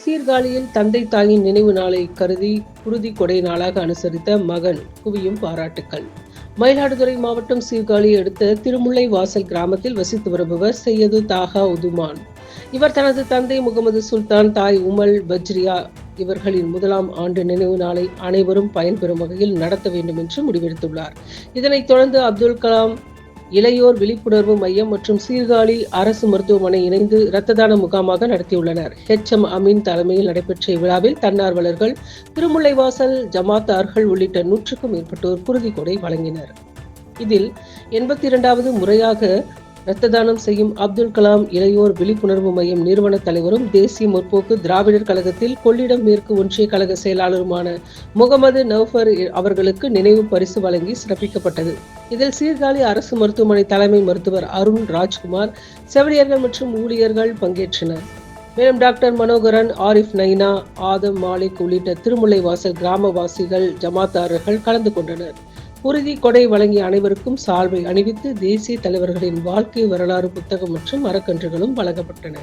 சீர்காழியில் தந்தை தாயின் நினைவு நாளை கருதி குருதி கொடை நாளாக அனுசரித்த மகன் குவியும் பாராட்டுக்கள். மயிலாடுதுறை மாவட்டம் சீர்காழி அடுத்த திருமுல்லை வாசல் கிராமத்தில் வசித்து வருபவர் செய்யது தாகா உதுமான். இவர் தனது தந்தை முகமது சுல்தான், தாய் உமல் பஜ்ரியா இவர்களின் 1ஆம் ஆண்டு நினைவு நாளை அனைவரும் பயன்பெறும் வகையில் நடத்த வேண்டும் என்று முடிவெடுத்துள்ளார். இதனைத் தொடர்ந்து அப்துல் கலாம் இளையோர் விழிப்புணர்வு மையம் மற்றும் சீர்காழி அரசு மருத்துவமனை இணைந்து இரத்த தான முகாமாக நடத்தியுள்ளனர். HM அமீன் தலைமையில் நடைபெற்ற இவ்விழாவில் தன்னார்வலர்கள், திருமுல்லைவாசல் ஜமாத்தார்கள் உள்ளிட்ட 100க்கும் மேற்பட்டோர் குருதி கொடை வழங்கினர். இதில் 82வது முறையாக இரத்த தானம் செய்யும் அப்துல் கலாம் இளையோர் விழிப்புணர்வு மையம் நிறுவன தலைவரும் தேசிய முற்போக்கு திராவிடர் கழகத்தில் கொள்ளிடம் மேற்கு ஒன்றிய கழக செயலாளருமான முகமது நௌஃபர் அவர்களுக்கு நினைவு பரிசு வழங்கி சிறப்பிக்கப்பட்டது. இதில் சீர்காழி அரசு மருத்துவமனை தலைமை மருத்துவர் அருண் ராஜ்குமார், செவிலியர்கள் மற்றும் ஊழியர்கள் பங்கேற்றனர். மேலும் டாக்டர் மனோகரன், ஆரிஃப் நைனா, ஆதம் மாலிக் உள்ளிட்ட திருமுல்லைவாசல் கிராமவாசிகள், ஜமாத்தாரர்கள் கலந்து கொண்டனர். குருதி கொடை வழங்கிய அனைவருக்கும் சால்வை அணிவித்து தேசிய தலைவர்களின் வாழ்க்கை வரலாறு புத்தகம் மற்றும் மரக்கன்றுகளும் வழங்கப்பட்டன.